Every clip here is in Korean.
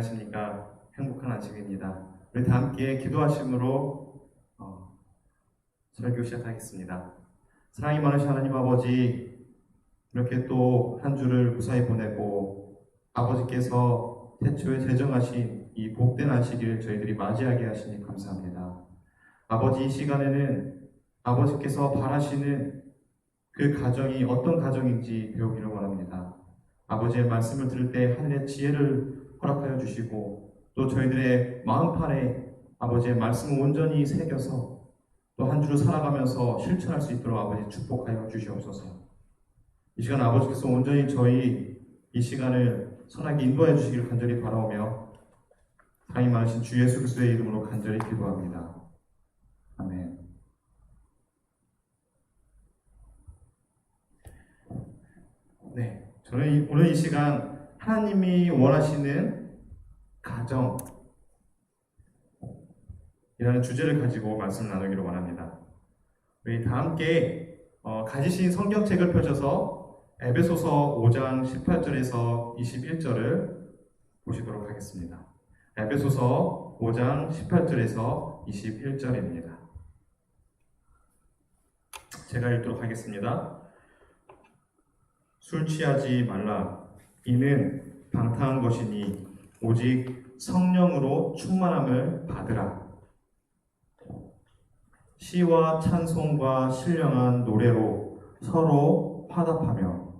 안녕하십니까. 행복한 아침입니다. 우리 다 함께 기도하심으로 설교 시작하겠습니다. 사랑이 많으신 하나님 아버지, 이렇게 또 한 주를 무사히 보내고 아버지께서 태초에 제정하신 이 복된 안식일을 저희들이 맞이하게 하시니 감사합니다. 아버지, 이 시간에는 아버지께서 바라시는 그 가정이 어떤 가정인지 배우기를 원합니다. 아버지의 말씀을 들을 때 하늘의 지혜를 허락하여 주시고, 또 저희들의 마음판에 아버지의 말씀을 온전히 새겨서 또 한 주를 살아가면서 실천할 수 있도록 아버지 축복하여 주시옵소서. 이 시간 아버지께서 온전히 저희 이 시간을 선하게 인도해 주시기를 간절히 바라오며 사랑이 많으신 주 예수 그리스도의 이름으로 간절히 기도합니다. 아멘. 네, 저는 오늘 이 시간 하나님이 원하시는 가정이라는 주제를 가지고 말씀을 나누기를 원합니다. 우리 다 함께 가지신 성경책을 펼쳐서 에베소서 5장 18절에서 21절을 보시도록 하겠습니다. 에베소서 5장 18절에서 21절입니다. 제가 읽도록 하겠습니다. 술 취하지 말라. 이는 방탕한 것이니 오직 성령으로 충만함을 받으라. 시와 찬송과 신령한 노래로 서로 화답하며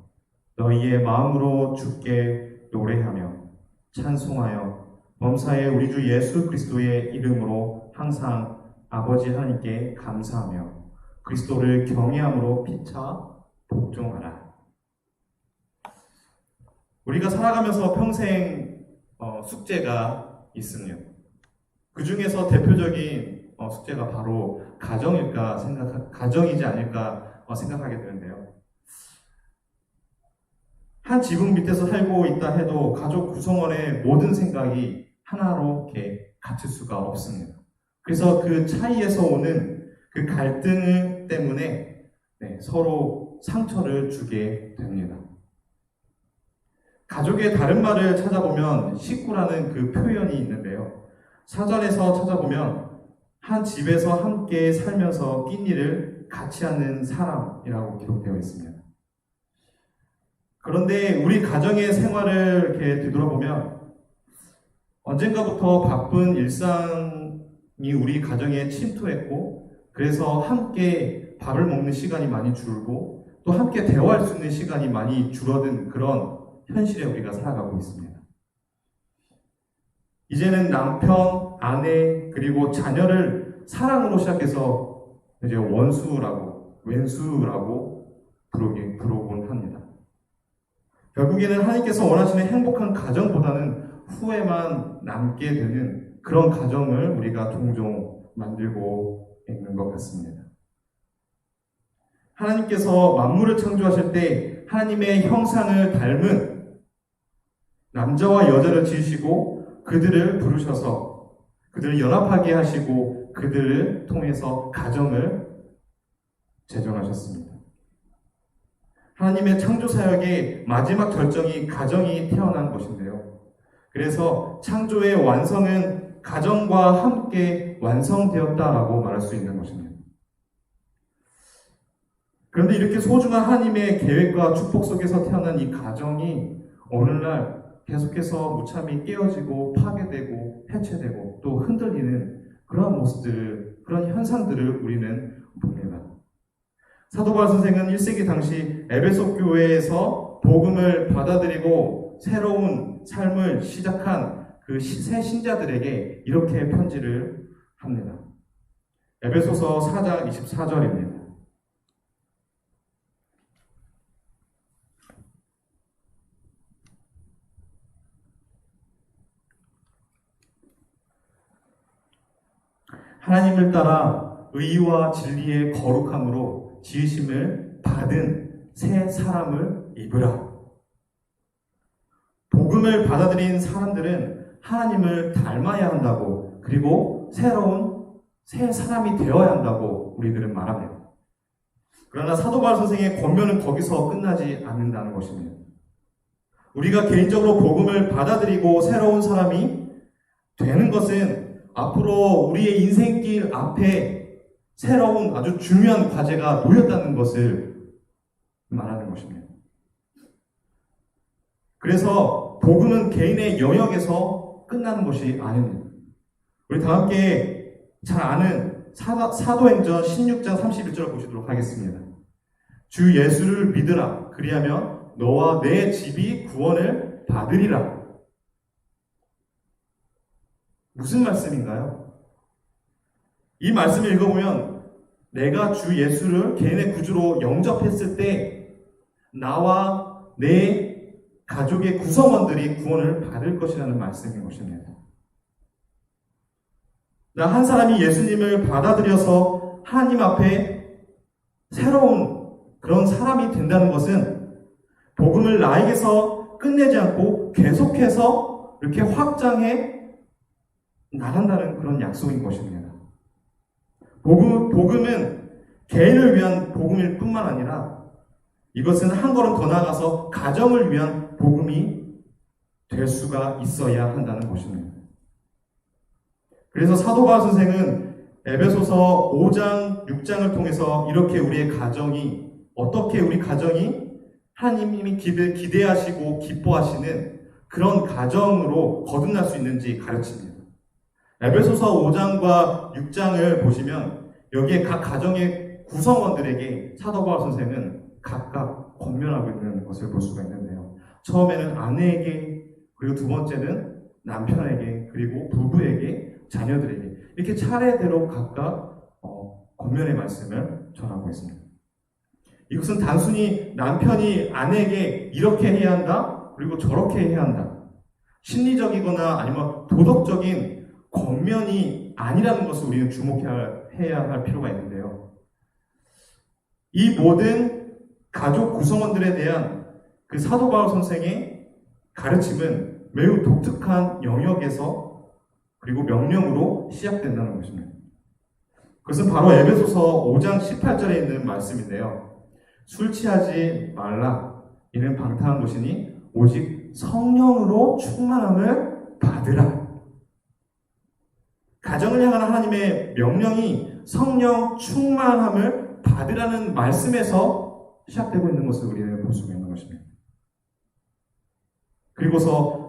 너희의 마음으로 주께 노래하며 찬송하여 범사의 우리 주 예수 그리스도의 이름으로 항상 아버지 하나님께 감사하며 그리스도를 경외함으로 피차 복종하라. 우리가 살아가면서 평생 숙제가 있습니다. 그 중에서 대표적인 숙제가 바로 가정이지 않을까 생각하게 되는데요. 한 지붕 밑에서 살고 있다 해도 가족 구성원의 모든 생각이 하나로 이렇게 같을 수가 없습니다. 그래서 그 차이에서 오는 그 갈등 때문에 서로 상처를 주게 됩니다. 가족의 다른 말을 찾아보면 식구라는 그 표현이 있는데요. 사전에서 찾아보면 한 집에서 함께 살면서 끼니를 같이 하는 사람이라고 기록되어 있습니다. 그런데 우리 가정의 생활을 이렇게 되돌아보면 언젠가부터 바쁜 일상이 우리 가정에 침투했고, 그래서 함께 밥을 먹는 시간이 많이 줄고 또 함께 대화할 수 있는 시간이 많이 줄어든 그런 현실에 우리가 살아가고 있습니다. 이제는 남편, 아내, 그리고 자녀를 사랑으로 시작해서 이제 원수라고, 왼수라고 부르곤 합니다. 결국에는 하나님께서 원하시는 행복한 가정보다는 후회만 남게 되는 그런 가정을 우리가 종종 만들고 있는 것 같습니다. 하나님께서 만물을 창조하실 때 하나님의 형상을 닮은 남자와 여자를 지으시고 그들을 부르셔서 그들을 연합하게 하시고 그들을 통해서 가정을 제정하셨습니다. 하나님의 창조 사역의 마지막 절정이 가정이 태어난 것인데요. 그래서 창조의 완성은 가정과 함께 완성되었다라고 말할 수 있는 것입니다. 그런데 이렇게 소중한 하나님의 계획과 축복 속에서 태어난 이 가정이 오늘날 계속해서 무참히 깨어지고 파괴되고 해체되고 또 흔들리는 그런 모습들을, 그런 현상들을 우리는 봅니다. 사도 바울 선생은 1세기 당시 에베소 교회에서 복음을 받아들이고 새로운 삶을 시작한 그 새 신자들에게 이렇게 편지를 합니다. 에베소서 4장 24절입니다. 하나님을 따라 의와 진리의 거룩함으로 지으심을 받은 새 사람을 입으라. 복음을 받아들인 사람들은 하나님을 닮아야 한다고, 그리고 새로운 새 사람이 되어야 한다고 우리들은 말합니다. 그러나 사도 바울 선생의 권면은 거기서 끝나지 않는다는 것입니다. 우리가 개인적으로 복음을 받아들이고 새로운 사람이 되는 것은 앞으로 우리의 인생길 앞에 새로운 아주 중요한 과제가 놓였다는 것을 말하는 것입니다. 그래서 복음은 개인의 영역에서 끝나는 것이 아닙니다. 우리 다 함께 잘 아는 사도행전 16장 31절을 보시도록 하겠습니다. 주 예수를 믿으라. 그리하면 너와 내 집이 구원을 받으리라. 무슨 말씀인가요? 이 말씀을 읽어보면 내가 주 예수를 개인의 구주로 영접했을 때 나와 내 가족의 구성원들이 구원을 받을 것이라는 말씀인 것입니다. 나 한 사람이 예수님을 받아들여서 하나님 앞에 새로운 그런 사람이 된다는 것은 복음을 나에게서 끝내지 않고 계속해서 이렇게 확장해 나간다는 그런 약속인 것입니다. 복음은 개인을 위한 복음일 뿐만 아니라 이것은 한 걸음 더 나아가서 가정을 위한 복음이 될 수가 있어야 한다는 것입니다. 그래서 사도 바울 선생은 에베소서 5장, 6장을 통해서 이렇게 우리의 가정이 어떻게 우리 가정이 하나님이 기대하시고 기뻐하시는 그런 가정으로 거듭날 수 있는지 가르칩니다. 에베소서 5장과 6장을 보시면 여기에 각 가정의 구성원들에게 사도 바울 선생은 각각 권면하고 있는 것을 볼 수가 있는데요. 처음에는 아내에게, 그리고 두 번째는 남편에게, 그리고 부부에게, 자녀들에게 이렇게 차례대로 각각 권면의 말씀을 전하고 있습니다. 이것은 단순히 남편이 아내에게 이렇게 해야 한다, 그리고 저렇게 해야 한다, 심리적이거나 아니면 도덕적인 권면이 아니라는 것을 우리는 주목해야 할 필요가 있는데요. 이 모든 가족 구성원들에 대한 그 사도 바울 선생의 가르침은 매우 독특한 영역에서 그리고 명령으로 시작된다는 것입니다. 그것은 바로 에베소서 5장 18절에 있는 말씀인데요. 술 취하지 말라. 이는 방탕한 것이니 오직 성령으로 충만함을 받으라. 가정을 향한 하나님의 명령이 성령 충만함을 받으라는 말씀에서 시작되고 있는 것을 우리는 볼 수가 있는 것입니다. 그리고서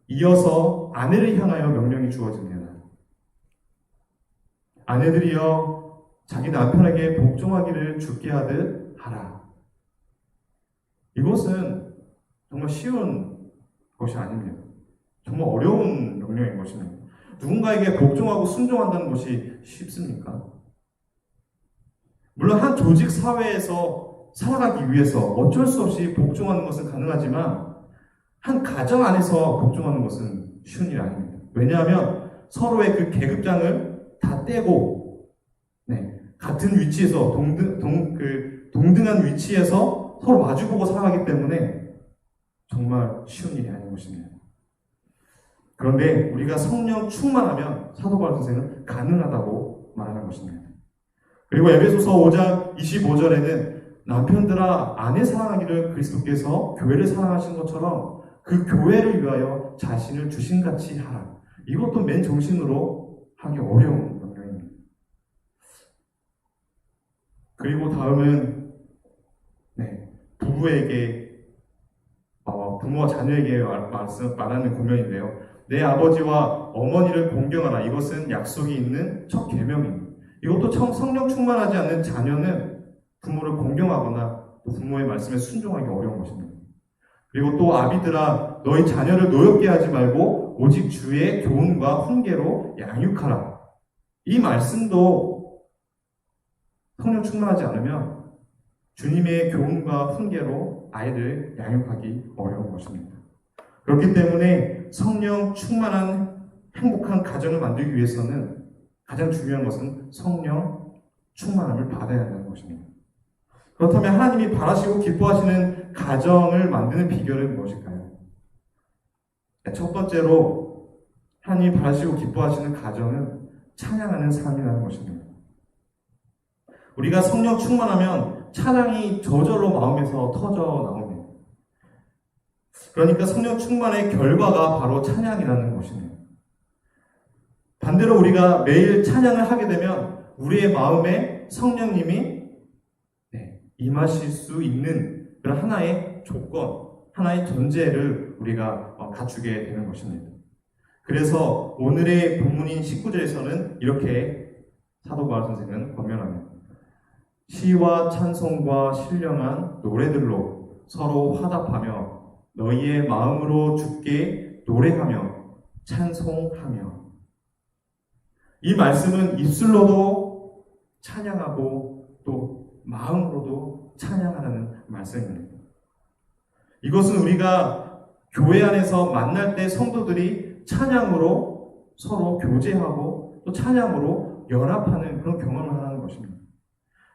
이어서 아내를 향하여 명령이 주어집니다. 아내들이여 자기 남편에게 복종하기를 주께 하듯 하라. 이것은 정말 쉬운 것이 아닙니다. 정말 어려운 명령인 것입니다. 누군가에게 복종하고 순종한다는 것이 쉽습니까? 물론 한 조직 사회에서 살아가기 위해서 어쩔 수 없이 복종하는 것은 가능하지만 한 가정 안에서 복종하는 것은 쉬운 일이 아닙니다. 왜냐하면 서로의 그 계급장을 다 떼고 같은 위치에서 동등한 위치에서 서로 마주보고 살아가기 때문에 정말 쉬운 일이 아닌 것입니다. 그런데 우리가 성령 충만하면 사도 바울 선생은 가능하다고 말하는 것입니다. 그리고 에베소서 5장 25절에는 남편들아 아내 사랑하기를 그리스도께서 교회를 사랑하신 것처럼 그 교회를 위하여 자신을 주신같이 하라. 이것도 맨 정신으로 하기 어려운 명령입니다. 그리고 다음은 부부에게 부모와 자녀에게 말하는 권면인데요. 내 아버지와 어머니를 공경하라. 이것은 약속이 있는 첫 계명입니다. 이것도 성령 충만하지 않는 자녀는 부모를 공경하거나 또 부모의 말씀에 순종하기 어려운 것입니다. 그리고 또 아비들아 너희 자녀를 노엽게 하지 말고 오직 주의 교훈과 훈계로 양육하라. 이 말씀도 성령 충만하지 않으면 주님의 교훈과 훈계로 아이를 양육하기 어려운 것입니다. 그렇기 때문에 성령 충만한 행복한 가정을 만들기 위해서는 가장 중요한 것은 성령 충만함을 받아야 한다는 것입니다. 그렇다면 하나님이 바라시고 기뻐하시는 가정을 만드는 비결은 무엇일까요? 첫 번째로 하나님이 바라시고 기뻐하시는 가정은 찬양하는 삶이라는 것입니다. 우리가 성령 충만하면 찬양이 저절로 마음에서 터져 나옵니다. 그러니까 성령 충만의 결과가 바로 찬양이라는 것이네요. 반대로 우리가 매일 찬양을 하게 되면 우리의 마음에 성령님이 임하실 수 있는 그런 하나의 조건, 하나의 전제를 우리가 갖추게 되는 것입니다. 그래서 오늘의 본문인 19절에서는 이렇게 사도 바울 선생은 권면합니다. 시와 찬송과 신령한 노래들로 서로 화답하며 너희의 마음으로 주께 노래하며 찬송하며. 이 말씀은 입술로도 찬양하고 또 마음으로도 찬양하라는 말씀입니다. 이것은 우리가 교회 안에서 만날 때 성도들이 찬양으로 서로 교제하고 또 찬양으로 연합하는 그런 경험을 하는 것입니다.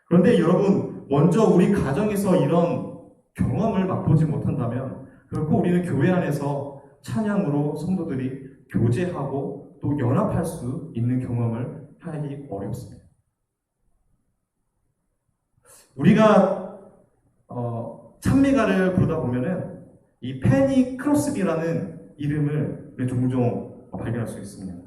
그런데 여러분, 먼저 우리 가정에서 이런 경험을 맛보지 못한다면 결코 우리는 교회 안에서 찬양으로 성도들이 교제하고 또 연합할 수 있는 경험을 하기 어렵습니다. 우리가 찬미가를 부르다 보면은 이 페니 크로스비라는 이름을 종종 발견할 수 있습니다.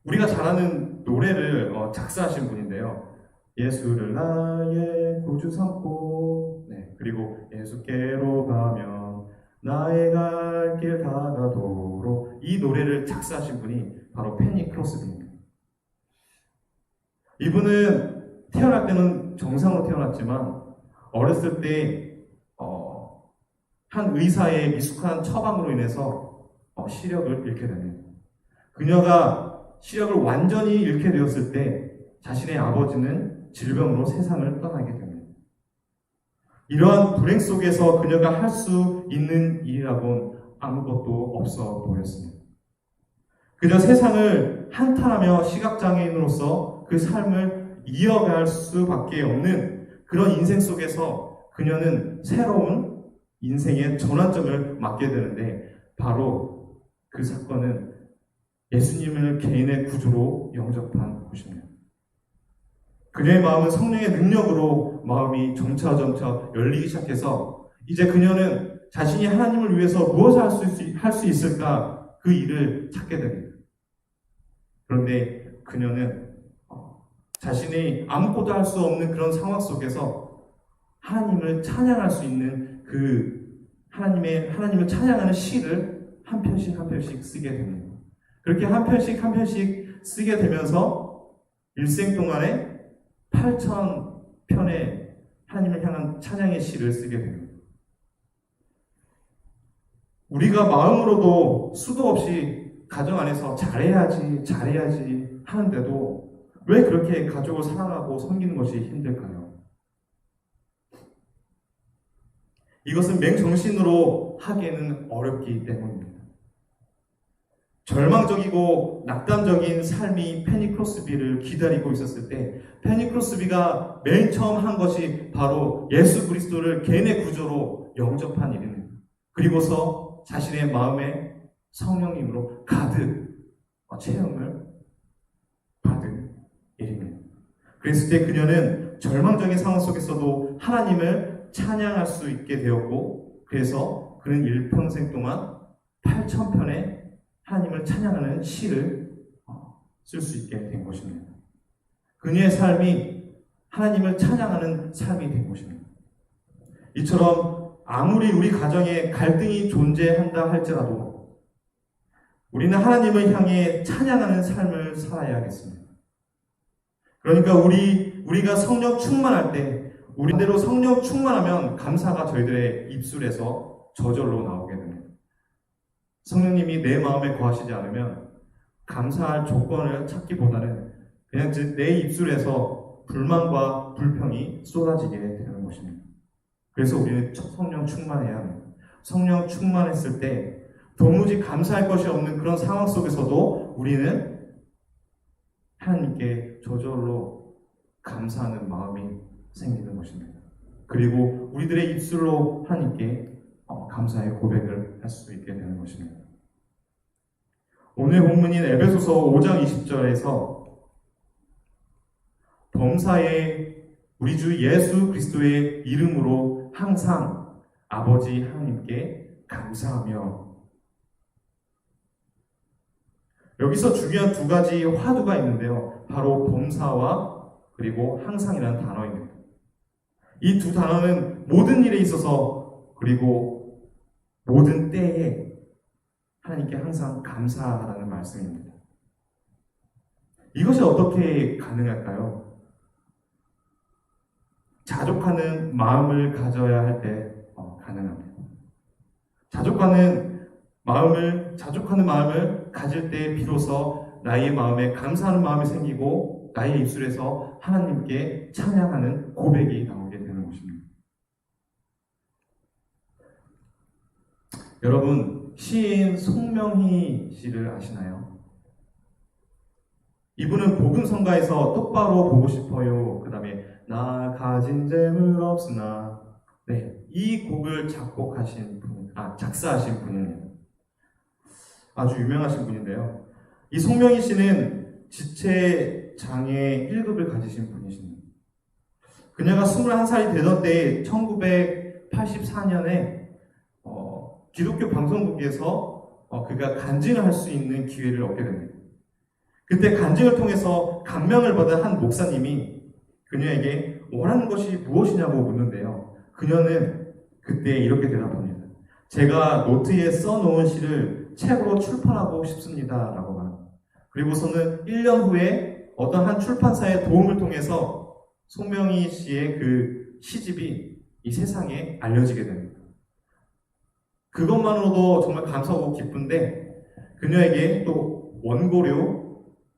우리가 잘 아는 노래를 작사하신 분인데요. 예수를 나의 구주 삼고, 그리고 예수께로 가면 나의 갈 길 다가도록, 이 노래를 작사하신 분이 바로 페니 크로스비입니다. 이분은 태어날 때는 정상으로 태어났지만 어렸을 때 한 의사의 미숙한 처방으로 인해서 시력을 잃게 됩니다. 그녀가 시력을 완전히 잃게 되었을 때 자신의 아버지는 질병으로 세상을 떠나게 됩니다. 이러한 불행 속에서 그녀가 할 수 있는 일이라고는 아무것도 없어 보였습니다. 그저 세상을 한탄하며 시각장애인으로서 그 삶을 이어갈 수밖에 없는 그런 인생 속에서 그녀는 새로운 인생의 전환점을 맞게 되는데, 바로 그 사건은 예수님을 개인의 구주로 영접한 것입니다. 그녀의 마음은 성령의 능력으로 마음이 점차 열리기 시작해서 이제 그녀는 자신이 하나님을 위해서 무엇을 할 수 있을까, 그 일을 찾게 됩니다. 그런데 그녀는 자신이 아무것도 할 수 없는 그런 상황 속에서 하나님을 찬양할 수 있는 그 하나님을 찬양하는 시를 한 편씩 쓰게 됩니다. 그렇게 한 편씩 쓰게 되면서 일생 동안에 8,000편의 하나님을 향한 찬양의 시를 쓰게 됩니다. 우리가 마음으로도 수도 없이 가정 안에서 잘해야지 하는데도 왜 그렇게 가족을 사랑하고 섬기는 것이 힘들까요? 이것은 맹정신으로 하기에는 어렵기 때문입니다. 절망적이고 낙담적인 삶이 페니 크로스비를 기다리고 있었을 때, 페니 크로스비가 맨 처음 한 것이 바로 예수 그리스도를 개인의 구조로 영접한 일입니다. 그리고서 자신의 마음에 성령님으로 가득 체험을 받은 일입니다. 그랬을 때 그녀는 절망적인 상황 속에서도 하나님을 찬양할 수 있게 되었고, 그래서 그는 일평생 동안 8,000편의 하나님을 찬양하는 시를 쓸 수 있게 된 것입니다. 그녀의 삶이 하나님을 찬양하는 삶이 된 것입니다. 이처럼 아무리 우리 가정에 갈등이 존재한다 할지라도 우리는 하나님을 향해 찬양하는 삶을 살아야겠습니다. 그러니까 우리가 성령 충만할 때, 우리대로 성령 충만하면 감사가 저희들의 입술에서 저절로 나오게 됩니다. 성령님이 내 마음에 거하시지 않으면 감사할 조건을 찾기보다는 그냥 내 입술에서 불만과 불평이 쏟아지게 되는 것입니다. 그래서 우리는 성령 충만해야 합니다. 성령 충만했을 때 도무지 감사할 것이 없는 그런 상황 속에서도 우리는 하나님께 저절로 감사하는 마음이 생기는 것입니다. 그리고 우리들의 입술로 하나님께 감사의 고백을 할 수 있게 되는 것입니다. 오늘 본문인 에베소서 5장 20절에서 범사에 우리 주 예수 그리스도의 이름으로 항상 아버지 하나님께 감사하며. 여기서 중요한 두 가지 화두가 있는데요. 바로 범사와 그리고 항상이라는 단어입니다. 이 두 단어는 모든 일에 있어서 그리고 모든 때에 하나님께 항상 감사하라는 말씀입니다. 이것이 어떻게 가능할까요? 자족하는 마음을 가져야 할 때 가능합니다. 자족하는 마음을 가질 때 비로소 나의 마음에 감사하는 마음이 생기고 나의 입술에서 하나님께 찬양하는 고백이 나오게 되는 것입니다. 여러분, 시인 송명희 씨를 아시나요? 이분은 복음성가에서 똑바로 보고 싶어요. 그 다음에 나 가진 재물 없으나, 이 곡을 작사하신 분입니다. 아주 유명하신 분인데요. 이 송명희 씨는 지체장애 1급을 가지신 분이십니다. 그녀가 21살이 되던 때 1984년에 기독교 방송국에서 그가 간증을 할 수 있는 기회를 얻게 됩니다. 그때 간증을 통해서 감명을 받은 한 목사님이 그녀에게 원하는 것이 무엇이냐고 묻는데요. 그녀는 그때 이렇게 대답합니다. 제가 노트에 써놓은 시를 책으로 출판하고 싶습니다. 라고 말합니다. 그리고서는 1년 후에 어떤 한 출판사의 도움을 통해서 송명희 씨의 그 시집이 이 세상에 알려지게 됩니다. 그것만으로도 정말 감사하고 기쁜데 그녀에게 또 원고료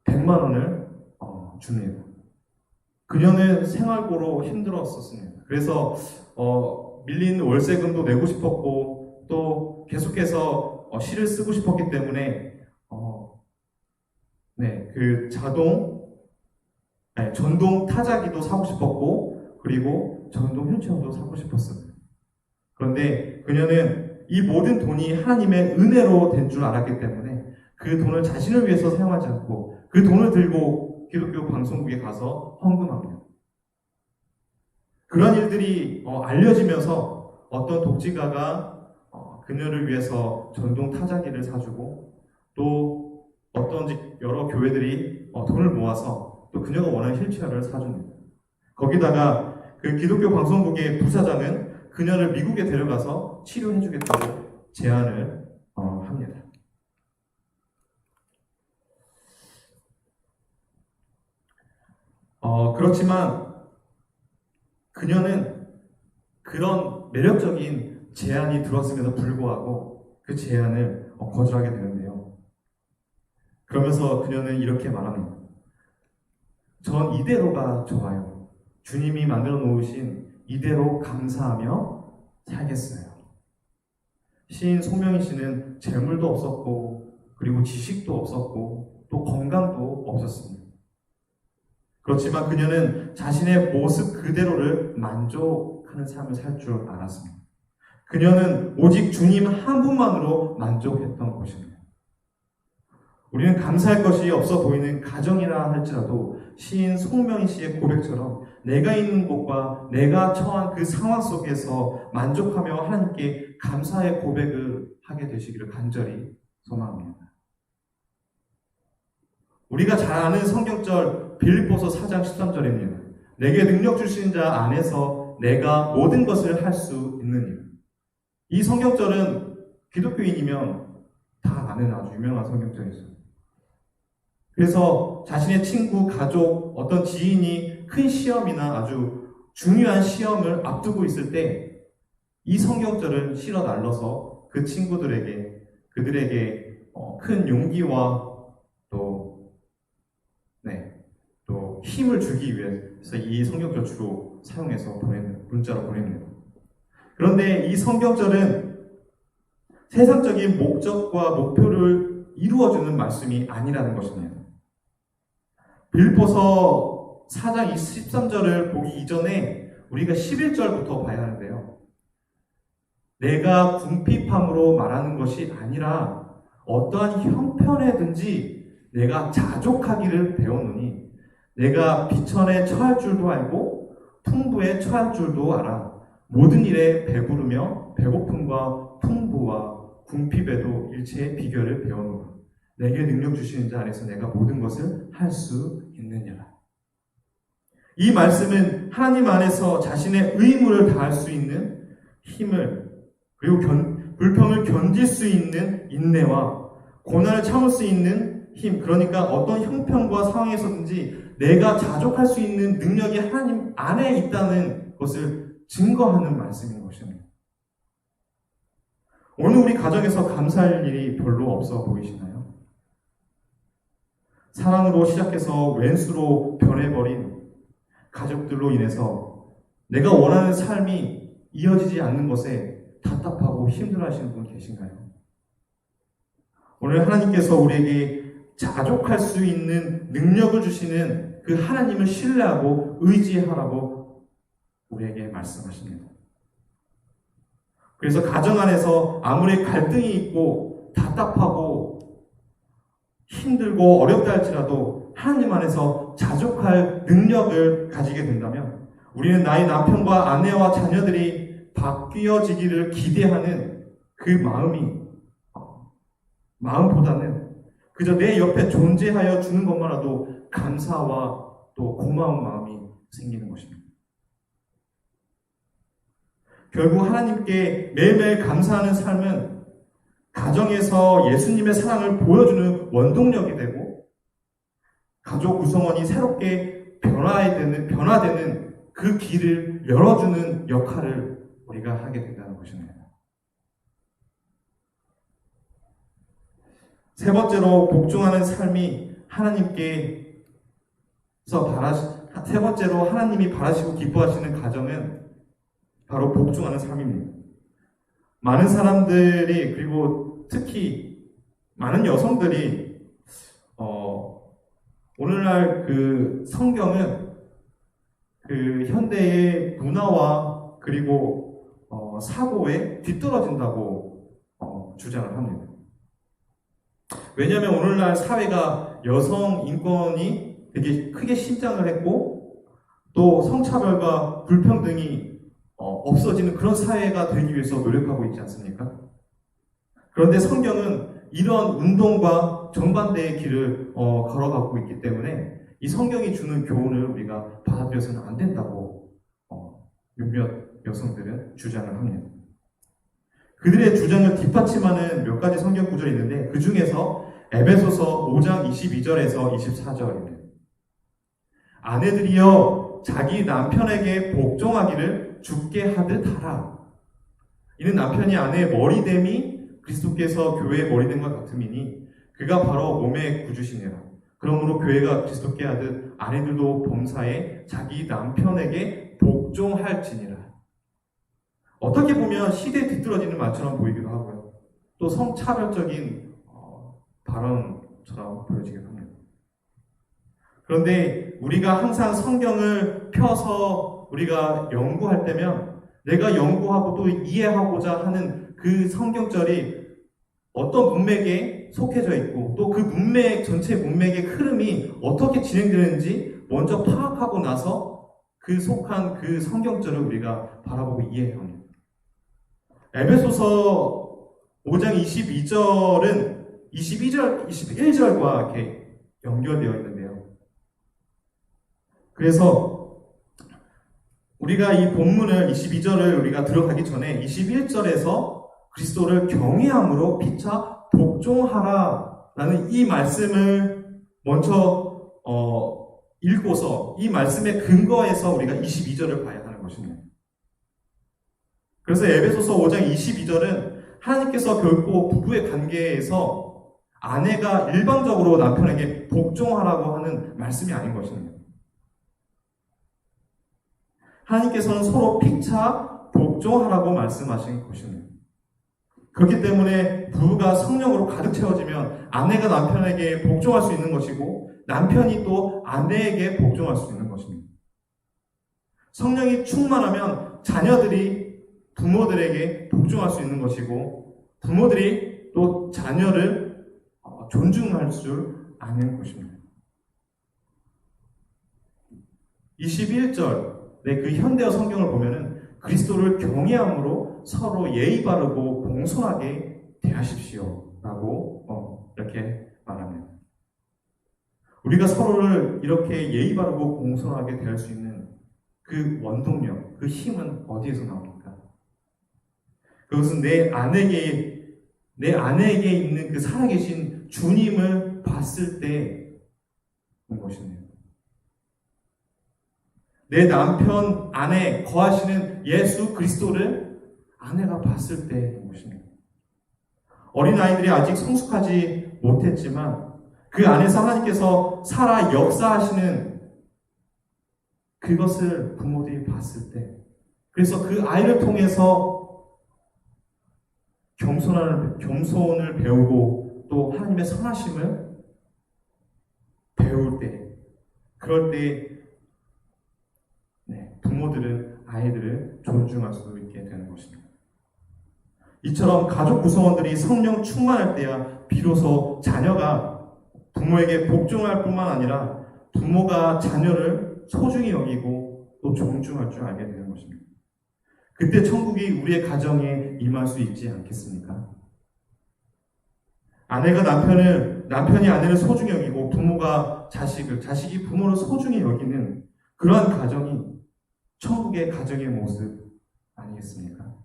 100만 원을 줍니다. 그녀는 생활고로 힘들었었습니다. 그래서 밀린 월세금도 내고 싶었고 또 계속해서 시를 쓰고 싶었기 때문에 그 전동 타자기도 사고 싶었고 그리고 전동 휠체어도 사고 싶었습니다. 그런데 그녀는 이 모든 돈이 하나님의 은혜로 된 줄 알았기 때문에 그 돈을 자신을 위해서 사용하지 않고 그 돈을 들고 기독교 방송국에 가서 헌금합니다. 그런 일들이 알려지면서 어떤 독지가가 그녀를 위해서 전동 타자기를 사주고 또 어떤 여러 교회들이 돈을 모아서 또 그녀가 원하는 휠체어를 사줍니다. 거기다가 그 기독교 방송국의 부사장은 그녀를 미국에 데려가서 치료해주겠다고 제안을 합니다. 그렇지만 그녀는 그런 매력적인 제안이 들어왔음에도 불구하고 그 제안을 거절하게 되는데요. 그러면서 그녀는 이렇게 말합니다. 전 이대로가 좋아요. 주님이 만들어 놓으신 이대로 감사하며 살겠어요. 시인 송명희 씨는 재물도 없었고 그리고 지식도 없었고 또 건강도 없었습니다. 그렇지만 그녀는 자신의 모습 그대로를 만족하는 삶을 살 줄 알았습니다. 그녀는 오직 주님 한 분만으로 만족했던 것입니다. 우리는 감사할 것이 없어 보이는 가정이라 할지라도 시인 송명희 씨의 고백처럼 내가 있는 곳과 내가 처한 그 상황 속에서 만족하며 하나님께 감사의 고백을 하게 되시기를 간절히 소망합니다. 우리가 잘 아는 성경절 빌립보서 4장 13절입니다. 내게 능력 주시는 자 안에서 내가 모든 것을 할 수 있느니라. 이 성경절은 기독교인이면 다 아는 아주 유명한 성경절이죠. 그래서 자신의 친구, 가족, 어떤 지인이 큰 시험이나 아주 중요한 시험을 앞두고 있을 때 이 성경절을 실어 날러서 그 친구들에게 그들에게 큰 용기와 또 힘을 주기 위해서 이 성경절 주로 사용해서 문자로 보냅니다. 그런데 이 성경절은 세상적인 목적과 목표를 이루어주는 말씀이 아니라는 것입니다. 빌립보서 4장 13절을 보기 이전에 우리가 11절부터 봐야 하는데요. 내가 궁핍함으로 말하는 것이 아니라 어떠한 형편에든지 내가 자족하기를 배웠노니 내가 비천에 처할 줄도 알고 풍부에 처할 줄도 알아. 모든 일에 배부르며 배고픔과 풍부와 궁핍에도 일체의 비결을 배워놓으라. 내게 능력 주시는 자 안에서 내가 모든 것을 할 수 있느니라. 이 말씀은 하나님 안에서 자신의 의무를 다할 수 있는 힘을, 그리고 불평을 견딜 수 있는 인내와 고난을 참을 수 있는 힘, 그러니까 어떤 형편과 상황에서든지 내가 자족할 수 있는 능력이 하나님 안에 있다는 것을 증거하는 말씀인 것입니다. 오늘 우리 가정에서 감사할 일이 별로 없어 보이시나요? 사랑으로 시작해서 왼수로 변해버린 가족들로 인해서 내가 원하는 삶이 이어지지 않는 것에 답답하고 힘들어하시는 분 계신가요? 오늘 하나님께서 우리에게 자족할 수 있는 능력을 주시는 그 하나님을 신뢰하고 의지하라고 우리에게 말씀하십니다. 그래서 가정 안에서 아무리 갈등이 있고 답답하고 힘들고 어렵다 할지라도 하나님 안에서 자족할 능력을 가지게 된다면 우리는 나의 남편과 아내와 자녀들이 바뀌어지기를 기대하는 그 마음보다는 그저 내 옆에 존재하여 주는 것만으로도 감사와 또 고마운 마음이 생기는 것입니다. 결국 하나님께 매일매일 감사하는 삶은 가정에서 예수님의 사랑을 보여주는 원동력이 되고 가족 구성원이 새롭게 변화되는 그 길을 열어주는 역할을 우리가 하게 된다는 것입니다. 세 번째로 복종하는 삶이 세 번째로 하나님이 바라시고 기뻐하시는 가정은 바로 복종하는 삶입니다. 많은 사람들이, 그리고 특히 많은 여성들이 오늘날 그 성경은 그 현대의 문화와 그리고 사고에 뒤떨어진다고 주장을 합니다. 왜냐하면 오늘날 사회가 여성 인권이 되게 크게 신장을 했고 또 성차별과 불평등이 없어지는 그런 사회가 되기 위해서 노력하고 있지 않습니까? 그런데 성경은 이런 운동과 정반대의 길을 걸어가고 있기 때문에 이 성경이 주는 교훈을 우리가 받아들여서는 안 된다고 몇몇 여성들은 주장을 합니다. 그들의 주장을 뒷받침하는 몇 가지 성경 구절이 있는데 그 중에서 에베소서 5장 22절에서 24절입니다. 아내들이여 자기 남편에게 복종하기를 주께 하듯 하라. 이는 남편이 아내의 머리됨이 그리스도께서 교회의 머리됨과 같음이니 그가 바로 몸의 구주시니라. 그러므로 교회가 그리스도께 하듯 아내들도 범사에 자기 남편에게 복종할지니라. 어떻게 보면 시대에 뒤떨어지는 말처럼 보이기도 하고요. 또 성차별적인 발언처럼 보여지기도 합니다. 그런데 우리가 항상 성경을 펴서 우리가 연구할 때면 내가 연구하고 또 이해하고자 하는 그 성경절이 어떤 문맥에 속해져 있고 또 그 문맥, 전체 문맥의 흐름이 어떻게 진행되는지 먼저 파악하고 나서 그 속한 그 성경절을 우리가 바라보고 이해해야 합니다. 에베소서 5장 22절은 21절과 이렇게 연결되어 있는데요. 그래서 우리가 이 본문을 22절을 우리가 들어가기 전에 21절에서 그리스도를 경외함으로 피차 복종하라라는 이 말씀을 먼저 읽고서 이 말씀의 근거에서 우리가 22절을 봐야 하는 것입니다. 그래서 에베소서 5장 22절은 하나님께서 결코 부부의 관계에서 아내가 일방적으로 남편에게 복종하라고 하는 말씀이 아닌 것입니다. 하나님께서는 서로 피차 복종하라고 말씀하신 것입니다. 그렇기 때문에 부부가 성령으로 가득 채워지면 아내가 남편에게 복종할 수 있는 것이고 남편이 또 아내에게 복종할 수 있는 것입니다. 성령이 충만하면 자녀들이 부모들에게 복종할 수 있는 것이고 부모들이 또 자녀를 존중할 줄 아는 것입니다. 21절 그 현대어 성경을 보면은 그리스도를 경외함으로 서로 예의 바르고 공손하게 대하십시오. 라고 이렇게 말합니다. 우리가 서로를 이렇게 예의 바르고 공손하게 대할 수 있는 그 원동력, 그 힘은 어디에서 나옵니까? 그것은 내 안에게 있는 그 살아계신 주님을 봤을 때 온 것이네요. 내 남편 안에 거하시는 예수 그리스도를 아내가 봤을 때 온 것입니다. 어린아이들이 아직 성숙하지 못했지만 그 안에서 하나님께서 살아 역사하시는 그것을 부모들이 봤을 때, 그래서 그 아이를 통해서 겸손을 배우고 또 하나님의 선하심을 배울 때, 그럴 때 부모들은 아이들을 존중할 수 있게 되는 것입니다. 이처럼 가족 구성원들이 성령 충만할 때야 비로소 자녀가 부모에게 복종할 뿐만 아니라 부모가 자녀를 소중히 여기고 또 존중할 줄 알게 되는 것입니다. 그때 천국이 우리의 가정에 임할 수 있지 않겠습니까? 아내가 남편이 아내를 소중히 여기고 부모가 자식이 부모를 소중히 여기는 그러한 가정이 천국의 가정의 모습 아니겠습니까?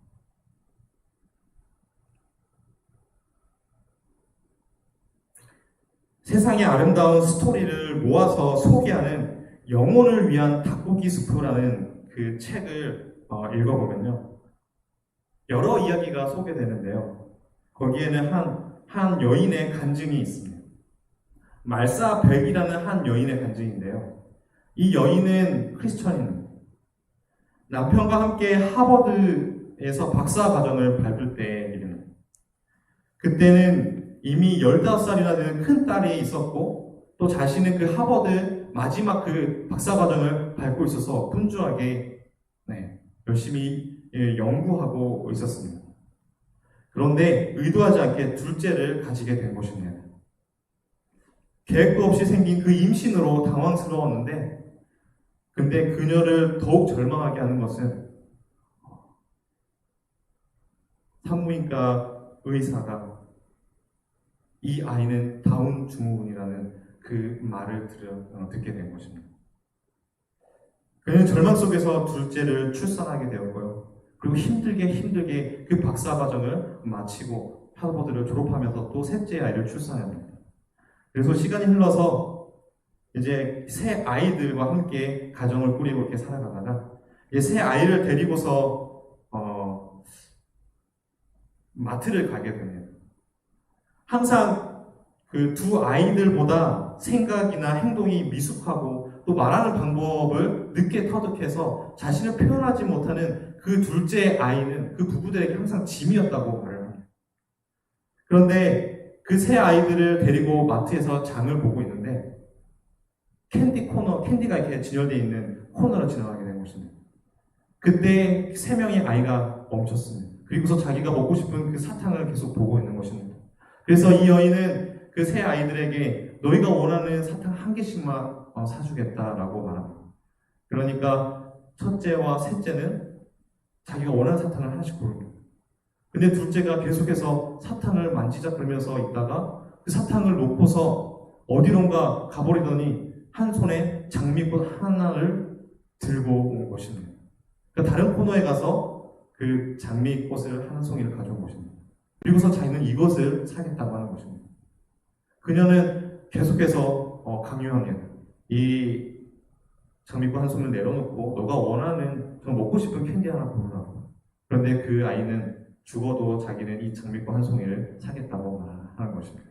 세상의 아름다운 스토리를 모아서 소개하는 영혼을 위한 닭고기 스프라는 그 책을 읽어보면요, 여러 이야기가 소개되는데요. 거기에는 한 여인의 간증이 있습니다. 말사백이라는 한 여인의 간증인데요. 이 여인은 크리스천입니다. 남편과 함께 하버드에서 박사 과정을 밟을 때의 일입니다. 그때는 이미 15살이나 되는 큰 딸이 있었고 또 자신은 그 하버드 마지막 그 박사 과정을 밟고 있어서 분주하게 열심히 연구하고 있었습니다. 그런데 의도하지 않게 둘째를 가지게 된 것이네요. 계획도 없이 생긴 그 임신으로 당황스러웠는데, 근데 그녀를 더욱 절망하게 하는 것은 산부인과 의사가 이 아이는 다운 증후군이라는 그 말을 듣게 된 것입니다. 그녀는 절망 속에서 둘째를 출산하게 되었고요. 그리고 힘들게 그 박사 과정을 마치고 하버드를 졸업하면서 또 셋째 아이를 출산합니다. 그래서 시간이 흘러서 이제 새 아이들과 함께 가정을 꾸리고 이렇게 살아가다가 새 아이를 데리고서 마트를 가게 됩니다. 항상 그 두 아이들보다 생각이나 행동이 미숙하고 또 말하는 방법을 늦게 터득해서 자신을 표현하지 못하는 그 둘째 아이는 그 부부들에게 항상 짐이었다고 말을 합니다. 그런데 그 세 아이들을 데리고 마트에서 장을 보고 있는데 캔디가 이렇게 진열되어 있는 코너를 지나가게 된 것입니다. 그때 세 명의 아이가 멈췄습니다. 그리고서 자기가 먹고 싶은 그 사탕을 계속 보고 있는 것입니다. 그래서 이 여인은 그 세 아이들에게 너희가 원하는 사탕 한 개씩만 사주겠다라고 말합니다. 그러니까 첫째와 셋째는 자기가 원하는 사탕을 하나씩 고릅니다. 근데 둘째가 계속해서 사탕을 만지작거리면서 있다가 그 사탕을 놓고서 어디론가 가버리더니 한 손에 장미꽃 하나를 들고 온 것입니다. 그러니까 다른 코너에 가서 그 장미꽃을 한 송이를 가져온 것입니다. 그리고서 자기는 이것을 사겠다고 하는 것입니다. 그녀는 계속해서 강요하게 이 장미꽃 한 송이를 내려놓고 너가 원하는 좀 먹고 싶은 캔디 하나 고르라고. 그런데 그 아이는 죽어도 자기는 이 장미꽃 한 송이를 사겠다고 말하는 것입니다.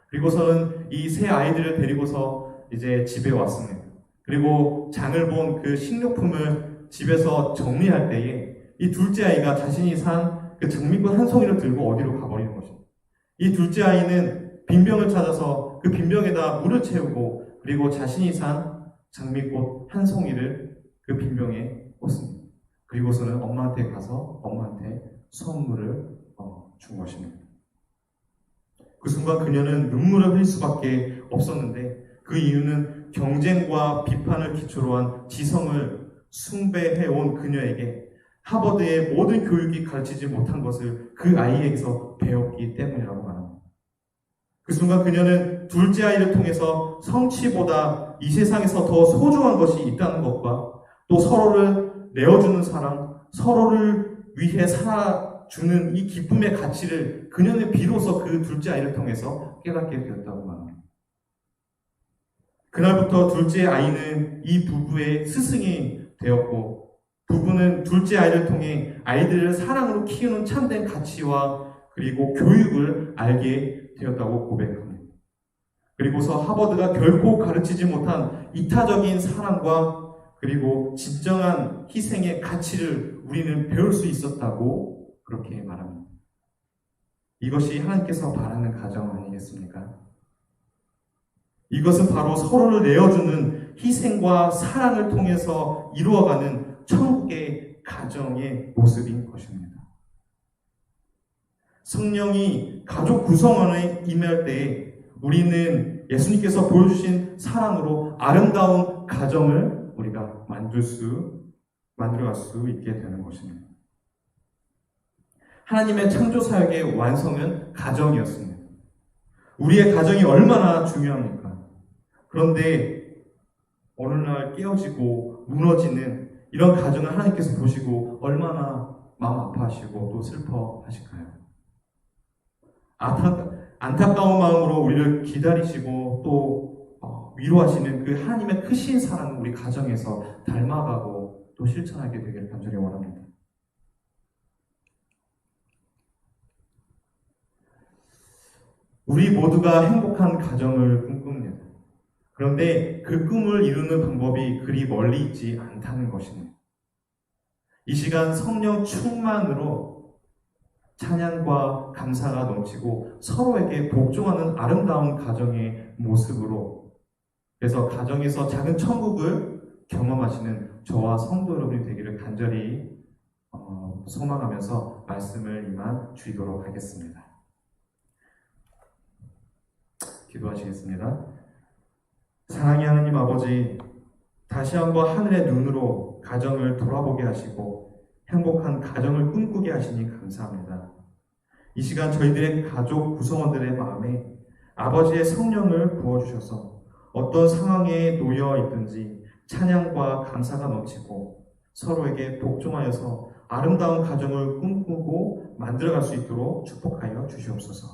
그리고서는 이 세 아이들을 데리고서 이제 집에 왔습니다. 그리고 장을 본 그 식료품을 집에서 정리할 때에 이 둘째 아이가 자신이 산 그 장미꽃 한 송이를 들고 어디로 가버리는 것입니다. 이 둘째 아이는 빈병을 찾아서 그 빈병에다 물을 채우고 그리고 자신이 산 장미꽃 한 송이를 그 빈병에 꽂습니다. 그리고서는 엄마한테 가서 엄마한테 선물을 준 것입니다. 그 순간 그녀는 눈물을 흘릴 수밖에 없었는데 그 이유는 경쟁과 비판을 기초로 한 지성을 숭배해온 그녀에게 하버드의 모든 교육이 가르치지 못한 것을 그 아이에게서 배웠기 때문이라고 말합니다. 그 순간 그녀는 둘째 아이를 통해서 성취보다 이 세상에서 더 소중한 것이 있다는 것과 또 서로를 내어주는 사랑, 서로를 위해 살아주는 이 기쁨의 가치를 그녀는 비로소 그 둘째 아이를 통해서 깨닫게 되었다고 말합니다. 그날부터 둘째 아이는 이 부부의 스승이 되었고, 부부는 둘째 아이를 통해 아이들을 사랑으로 키우는 참된 가치와 그리고 교육을 알게 되었다고 고백합니다. 그리고서 하버드가 결코 가르치지 못한 이타적인 사랑과 그리고 진정한 희생의 가치를 우리는 배울 수 있었다고 그렇게 말합니다. 이것이 하나님께서 바라는 가정 아니겠습니까? 이것은 바로 서로를 내어주는 희생과 사랑을 통해서 이루어가는 천국의 가정의 모습인 것입니다. 성령이 가족 구성원에 임할 때에 우리는 예수님께서 보여주신 사랑으로 아름다운 가정을 우리가 만들어갈 수 있게 되는 것입니다. 하나님의 창조 사역의 완성은 가정이었습니다. 우리의 가정이 얼마나 중요합니까? 그런데 어느 날 깨어지고 무너지는 이런 가정을 하나님께서 보시고 얼마나 마음 아파하시고 또 슬퍼하실까요? 안타까운 마음으로 우리를 기다리시고 또 위로하시는 그 하나님의 크신 사랑을 우리 가정에서 닮아가고 또 실천하게 되기를 간절히 원합니다. 우리 모두가 행복한 가정을 꿈꿉니다. 그런데 그 꿈을 이루는 방법이 그리 멀리 있지 않다는 것입니다. 이 시간 성령 충만으로 찬양과 감사가 넘치고 서로에게 복종하는 아름다운 가정의 모습으로, 그래서 가정에서 작은 천국을 경험하시는 저와 성도 여러분이 되기를 간절히 소망하면서 말씀을 이만 드리도록 하겠습니다. 기도하시겠습니다. 사랑의 하나님 아버지, 다시 한번 하늘의 눈으로 가정을 돌아보게 하시고 행복한 가정을 꿈꾸게 하시니 감사합니다. 이 시간 저희들의 가족 구성원들의 마음에 아버지의 성령을 부어주셔서 어떤 상황에 놓여 있든지 찬양과 감사가 넘치고 서로에게 복종하여서 아름다운 가정을 꿈꾸고 만들어갈 수 있도록 축복하여 주시옵소서.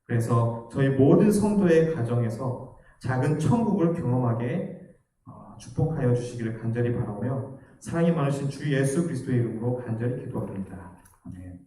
그래서 저희 모든 성도의 가정에서 작은 천국을 경험하게 축복하여 주시기를 간절히 바라며 사랑이 많으신 주 예수 그리스도의 이름으로 간절히 기도합니다. 아멘.